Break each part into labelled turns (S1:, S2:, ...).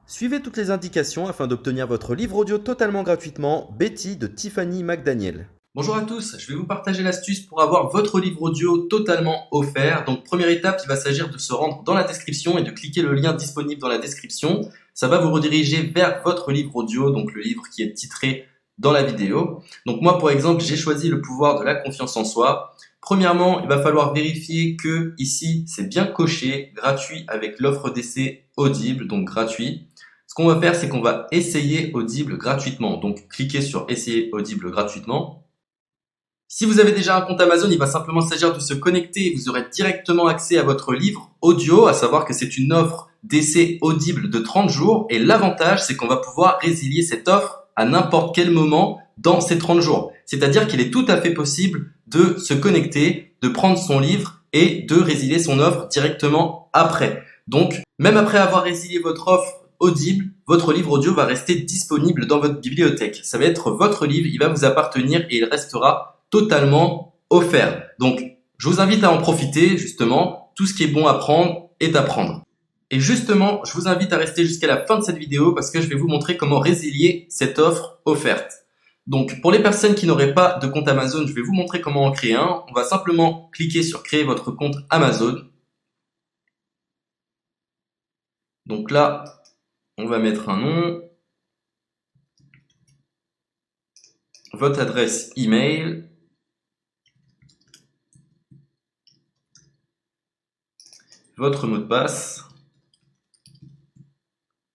S1: Suivez toutes les indications afin d'obtenir votre livre audio totalement gratuitement. Betty de Tiffany McDaniel.
S2: Bonjour à tous, je vais vous partager l'astuce pour avoir votre livre audio totalement offert. Donc première étape, il va s'agir de se rendre dans la description et de cliquer le lien disponible dans la description. Ça va vous rediriger vers votre livre audio, donc le livre qui est titré dans la vidéo. Donc moi par exemple, j'ai choisi le pouvoir de la confiance en soi. Premièrement, il va falloir vérifier que ici c'est bien coché, gratuit avec l'offre d'essai Audible, donc gratuit. Ce qu'on va faire, c'est qu'on va essayer Audible gratuitement. Donc cliquez sur essayer Audible gratuitement. Si vous avez déjà un compte Amazon, il va simplement s'agir de se connecter et vous aurez directement accès à votre livre audio, à savoir que c'est une offre d'essai Audible de 30 jours et l'avantage c'est qu'on va pouvoir résilier cette offre à n'importe quel moment dans ces 30 jours. C'est-à-dire qu'il est tout à fait possible de se connecter, de prendre son livre et de résilier son offre directement après. Donc, même après avoir résilié votre offre Audible, votre livre audio va rester disponible dans votre bibliothèque. Ça va être votre livre, il va vous appartenir et il restera totalement offert. Donc, je vous invite à en profiter, justement. Tout ce qui est bon à prendre est à prendre. Et justement, je vous invite à rester jusqu'à la fin de cette vidéo parce que je vais vous montrer comment résilier cette offre offerte. Donc, pour les personnes qui n'auraient pas de compte Amazon, je vais vous montrer comment en créer un. On va simplement cliquer sur créer votre compte Amazon. Donc là, on va mettre un nom, votre adresse email, votre mot de passe,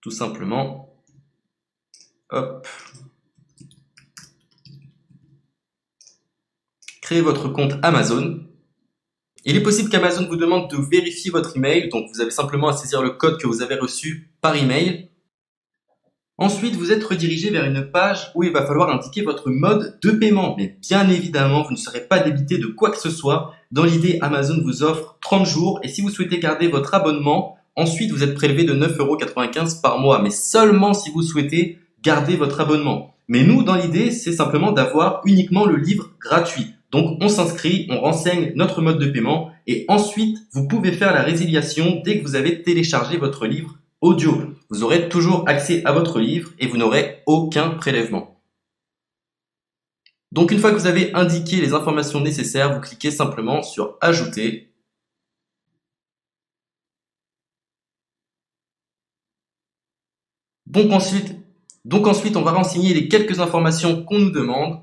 S2: tout simplement. Hop. Créez votre compte Amazon. Il est possible qu'Amazon vous demande de vérifier votre email, donc vous avez simplement à saisir le code que vous avez reçu par email. Ensuite, vous êtes redirigé vers une page où il va falloir indiquer votre mode de paiement. Mais bien évidemment, vous ne serez pas débité de quoi que ce soit. Dans l'idée, Amazon vous offre 30 jours et si vous souhaitez garder votre abonnement, ensuite vous êtes prélevé de 9,95 € par mois, mais seulement si vous souhaitez garder votre abonnement. Mais nous, dans l'idée, c'est simplement d'avoir uniquement le livre gratuit. Donc on s'inscrit, on renseigne notre mode de paiement et ensuite vous pouvez faire la résiliation dès que vous avez téléchargé votre livre audio. Vous aurez toujours accès à votre livre et vous n'aurez aucun prélèvement. Donc une fois que vous avez indiqué les informations nécessaires, vous cliquez simplement sur ajouter. Donc ensuite, on va renseigner les quelques informations qu'on nous demande.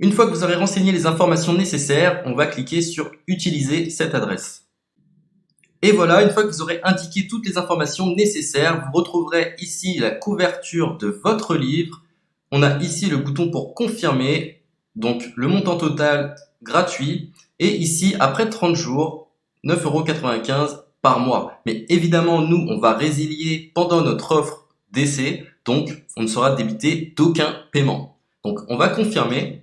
S2: Une fois que vous aurez renseigné les informations nécessaires, on va cliquer sur utiliser cette adresse. Et voilà, une fois que vous aurez indiqué toutes les informations nécessaires, vous retrouverez ici la couverture de votre livre. On a ici le bouton pour confirmer, donc le montant total gratuit. Et ici, après 30 jours, 9,95 € par mois. Mais évidemment, nous, on va résilier pendant notre offre d'essai, donc on ne sera débité d'aucun paiement. Donc on va confirmer.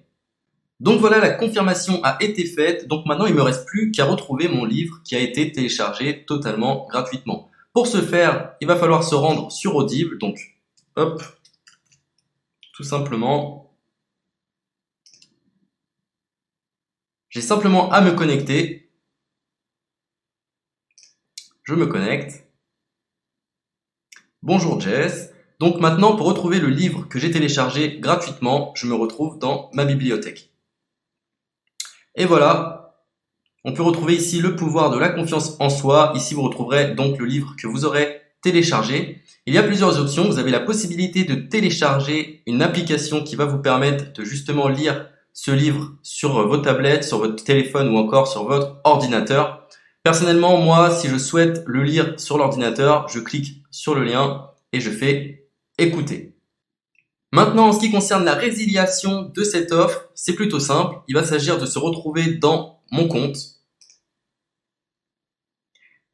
S2: Donc voilà, la confirmation a été faite. Donc maintenant, il ne me reste plus qu'à retrouver mon livre qui a été téléchargé totalement gratuitement. Pour ce faire, il va falloir se rendre sur Audible. Donc, hop, tout simplement. J'ai simplement à me connecter. Je me connecte. Bonjour Jess. Donc maintenant, pour retrouver le livre que j'ai téléchargé gratuitement, je me retrouve dans ma bibliothèque. Et voilà, on peut retrouver ici le pouvoir de la confiance en soi. Ici, vous retrouverez donc le livre que vous aurez téléchargé. Il y a plusieurs options. Vous avez la possibilité de télécharger une application qui va vous permettre de justement lire ce livre sur vos tablettes, sur votre téléphone ou encore sur votre ordinateur. Personnellement, moi, si je souhaite le lire sur l'ordinateur, je clique sur le lien et je fais écouter. Maintenant, en ce qui concerne la résiliation de cette offre, c'est plutôt simple. Il va s'agir de se retrouver dans mon compte.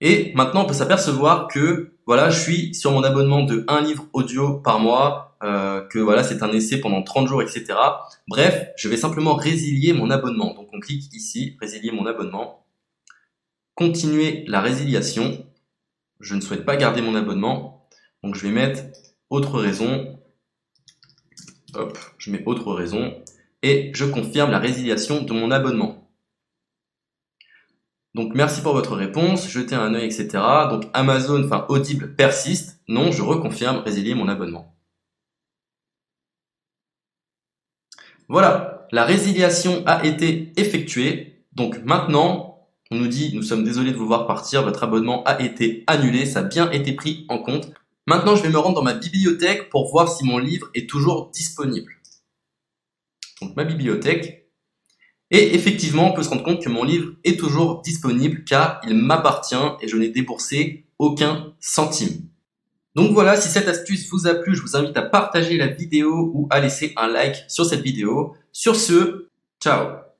S2: Et maintenant, on peut s'apercevoir que voilà, je suis sur mon abonnement de 1 livre audio par mois que voilà, c'est un essai pendant 30 jours, etc. Bref, je vais simplement résilier mon abonnement. Donc on clique ici, résilier mon abonnement. Continuer la résiliation. Je ne souhaite pas garder mon abonnement. Donc je vais mettre autre raison. Hop, je mets autre raison. Et je confirme la résiliation de mon abonnement. Donc merci pour votre réponse, jetez un œil, etc. Donc Amazon, enfin Audible persiste. Non, je reconfirme, résilier mon abonnement. Voilà, la résiliation a été effectuée. Donc maintenant, on nous dit, nous sommes désolés de vous voir partir, votre abonnement a été annulé, ça a bien été pris en compte. Maintenant, je vais me rendre dans ma bibliothèque pour voir si mon livre est toujours disponible. Donc ma bibliothèque. Et effectivement, on peut se rendre compte que mon livre est toujours disponible car il m'appartient et je n'ai déboursé aucun centime. Donc voilà, si cette astuce vous a plu, je vous invite à partager la vidéo ou à laisser un like sur cette vidéo. Sur ce, ciao!